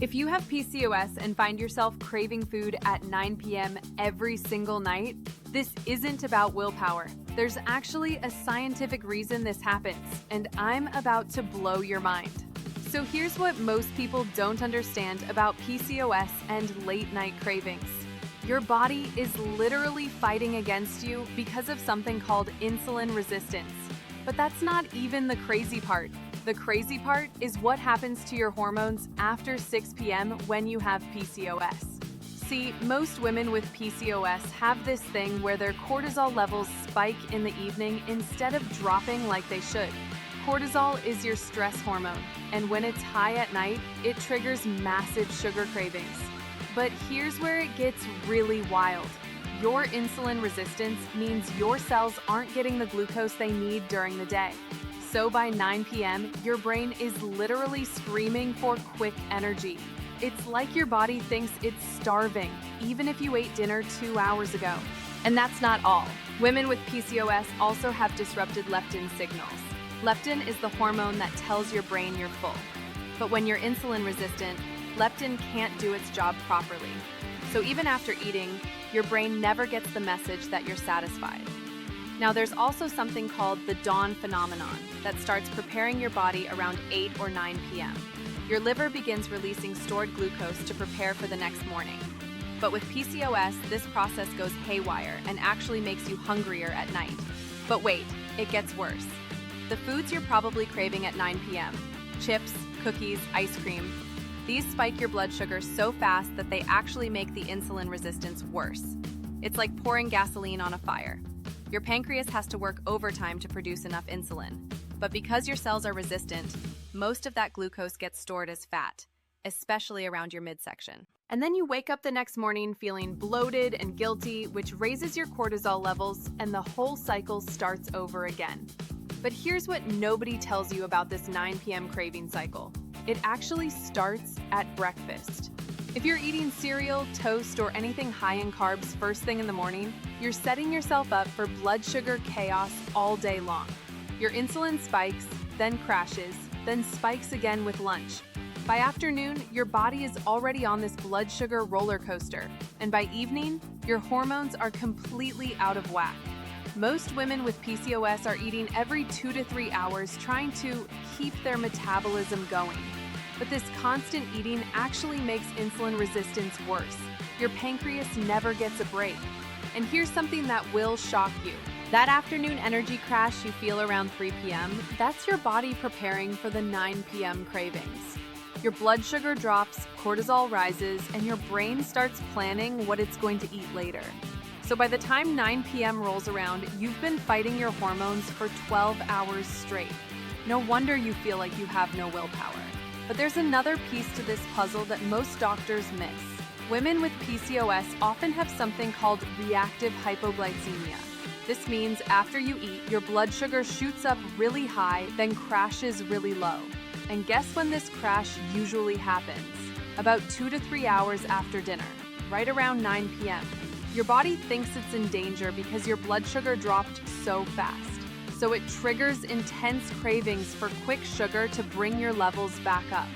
If you have PCOS and find yourself craving food at 9 p.m. every single night, this isn't about willpower. There's actually a scientific reason this happens, and I'm about to blow your mind. So here's what most people don't understand about PCOS and late-night cravings. Your body is literally fighting against you because of something called insulin resistance. But that's not even the crazy part. The crazy part is what happens to your hormones after 6 p.m. when you have PCOS. See, most women with PCOS have this thing where their cortisol levels spike in the evening instead of dropping like they should. Cortisol is your stress hormone, and when it's high at night, it triggers massive sugar cravings. But here's where it gets really wild. Your insulin resistance means your cells aren't getting the glucose they need during the day. So by 9 p.m., your brain is literally screaming for quick energy. It's like your body thinks it's starving, even if you ate dinner 2 hours ago. And that's not all. Women with PCOS also have disrupted leptin signals. Leptin is the hormone that tells your brain you're full. But when you're insulin resistant, leptin can't do its job properly. So even after eating, your brain never gets the message that you're satisfied. Now there's also something called the dawn phenomenon that starts preparing your body around 8 or 9 p.m. Your liver begins releasing stored glucose to prepare for the next morning. But with PCOS, this process goes haywire and actually makes you hungrier at night. But wait, it gets worse. The foods you're probably craving at 9 p.m. chips, cookies, ice cream, these spike your blood sugar so fast that they actually make the insulin resistance worse. It's like pouring gasoline on a fire. Your pancreas has to work overtime to produce enough insulin. But because your cells are resistant, most of that glucose gets stored as fat, especially around your midsection. And then you wake up the next morning feeling bloated and guilty, which raises your cortisol levels, and the whole cycle starts over again. But here's what nobody tells you about this 9 p.m. craving cycle. It actually starts at breakfast. If you're eating cereal, toast, or anything high in carbs first thing in the morning, you're setting yourself up for blood sugar chaos all day long. Your insulin spikes, then crashes, then spikes again with lunch. By afternoon, your body is already on this blood sugar roller coaster, and by evening, your hormones are completely out of whack. Most women with PCOS are eating every 2 to 3 hours trying to keep their metabolism going. But this constant eating actually makes insulin resistance worse. Your pancreas never gets a break. And here's something that will shock you. That afternoon energy crash you feel around 3 p.m., that's your body preparing for the 9 p.m. cravings. Your blood sugar drops, cortisol rises, and your brain starts planning what it's going to eat later. So by the time 9 p.m. rolls around, you've been fighting your hormones for 12 hours straight. No wonder you feel like you have no willpower. But there's another piece to this puzzle that most doctors miss. Women with PCOS often have something called reactive hypoglycemia. This means after you eat, your blood sugar shoots up really high, then crashes really low. And guess when this crash usually happens? About 2 to 3 hours after dinner, right around 9 p.m. Your body thinks it's in danger because your blood sugar dropped so fast. So it triggers intense cravings for quick sugar to bring your levels back up.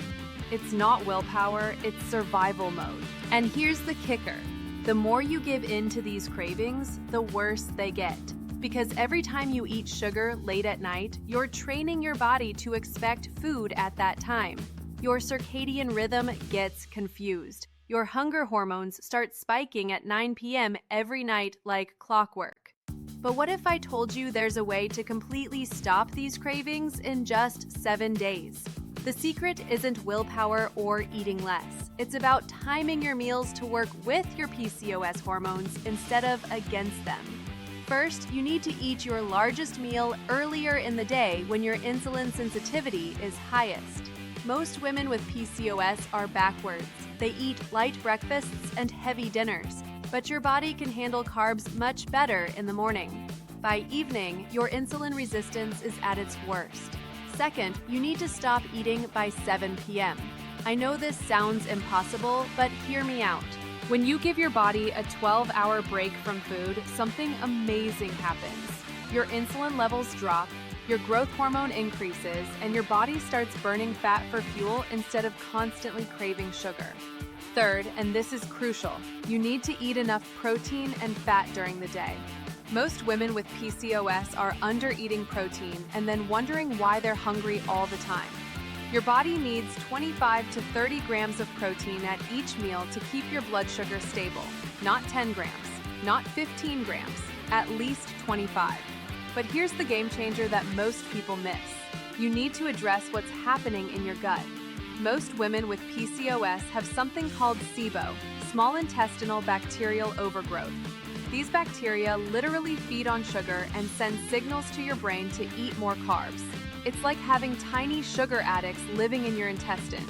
It's not willpower, it's survival mode. And here's the kicker. The more you give in to these cravings, the worse they get. Because every time you eat sugar late at night, you're training your body to expect food at that time. Your circadian rhythm gets confused. Your hunger hormones start spiking at 9 p.m. every night like clockwork. But what if I told you there's a way to completely stop these cravings in just 7 days? The secret isn't willpower or eating less. It's about timing your meals to work with your PCOS hormones instead of against them. First, you need to eat your largest meal earlier in the day when your insulin sensitivity is highest. Most women with PCOS are backwards. They eat light breakfasts and heavy dinners. But your body can handle carbs much better in the morning. By evening, your insulin resistance is at its worst. Second, you need to stop eating by 7 p.m. I know this sounds impossible, but hear me out. When you give your body a 12-hour break from food, something amazing happens. Your insulin levels drop, Your growth hormone increases, and your body starts burning fat for fuel instead of constantly craving sugar. Third, and this is crucial, you need to eat enough protein and fat during the day. Most women with PCOS are under-eating protein and then wondering why they're hungry all the time. Your body needs 25 to 30 grams of protein at each meal to keep your blood sugar stable. Not 10 grams, not 15 grams, at least 25. But here's the game changer that most people miss. You need to address what's happening in your gut. Most women with PCOS have something called SIBO, small intestinal bacterial overgrowth. These bacteria literally feed on sugar and send signals to your brain to eat more carbs. It's like having tiny sugar addicts living in your intestines.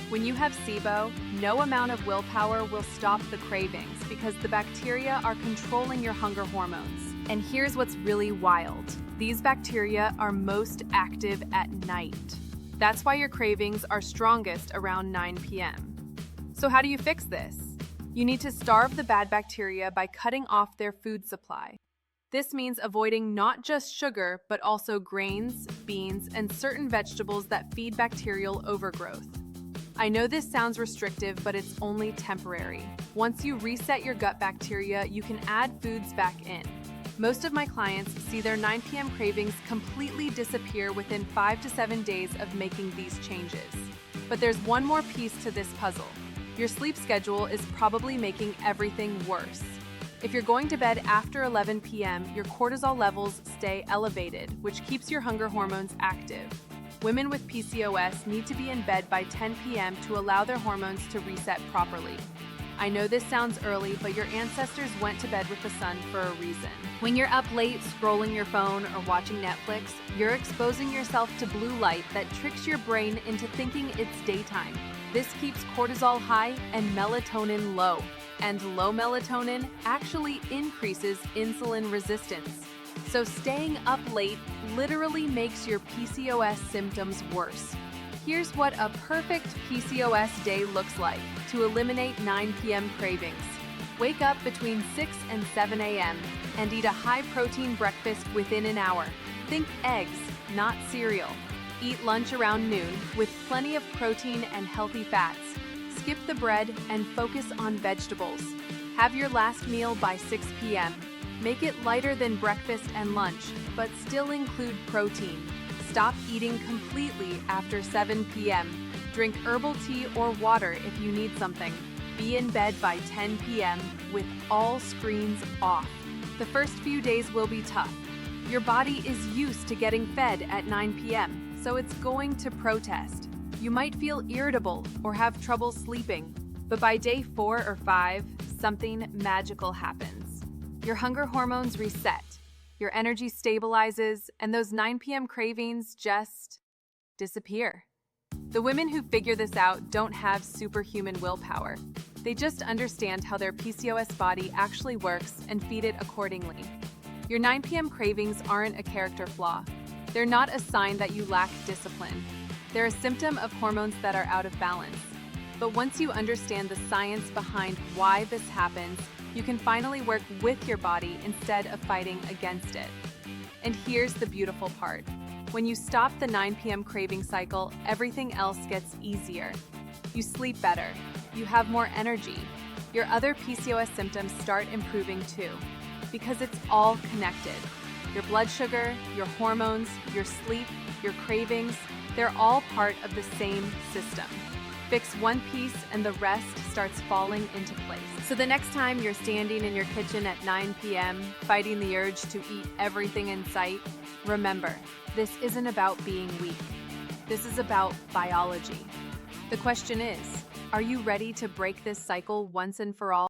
When you have SIBO, no amount of willpower will stop the cravings because the bacteria are controlling your hunger hormones. And here's what's really wild. These bacteria are most active at night. That's why your cravings are strongest around 9 p.m. So how do you fix this? You need to starve the bad bacteria by cutting off their food supply. This means avoiding not just sugar, but also grains, beans, and certain vegetables that feed bacterial overgrowth. I know this sounds restrictive, but it's only temporary. Once you reset your gut bacteria, you can add foods back in. Most of my clients see their 9 p.m. cravings completely disappear within 5 to 7 days of making these changes. But there's one more piece to this puzzle. Your sleep schedule is probably making everything worse. If you're going to bed after 11 p.m., your cortisol levels stay elevated, which keeps your hunger hormones active. Women with PCOS need to be in bed by 10 p.m. to allow their hormones to reset properly. I know this sounds early, but your ancestors went to bed with the sun for a reason. When you're up late scrolling your phone or watching Netflix, you're exposing yourself to blue light that tricks your brain into thinking it's daytime. This keeps cortisol high and melatonin low. And low melatonin actually increases insulin resistance. So staying up late literally makes your PCOS symptoms worse. Here's what a perfect PCOS day looks like to eliminate 9 p.m. cravings. Wake up between 6 and 7 a.m. and eat a high-protein breakfast within an hour. Think eggs, not cereal. Eat lunch around noon with plenty of protein and healthy fats. Skip the bread and focus on vegetables. Have your last meal by 6 p.m. Make it lighter than breakfast and lunch, but still include protein. Stop eating completely after 7 p.m. Drink herbal tea or water if you need something. Be in bed by 10 p.m. with all screens off. The first few days will be tough. Your body is used to getting fed at 9 p.m., so it's going to protest. You might feel irritable or have trouble sleeping, but by day 4 or 5, something magical happens. Your hunger hormones reset, your energy stabilizes, and those 9 p.m. cravings just disappear. The women who figure this out don't have superhuman willpower. They just understand how their PCOS body actually works and feed it accordingly. Your 9 p.m. cravings aren't a character flaw. They're not a sign that you lack discipline. They're a symptom of hormones that are out of balance. But once you understand the science behind why this happens, you can finally work with your body instead of fighting against it. And here's the beautiful part. When you stop the 9 p.m. craving cycle, everything else gets easier. You sleep better. You have more energy. Your other PCOS symptoms start improving too, because it's all connected. Your blood sugar, your hormones, your sleep, your cravings, they're all part of the same system. Fix one piece and the rest starts falling into place. So the next time you're standing in your kitchen at 9 p.m., fighting the urge to eat everything in sight, remember, this isn't about being weak. This is about biology. The question is, are you ready to break this cycle once and for all?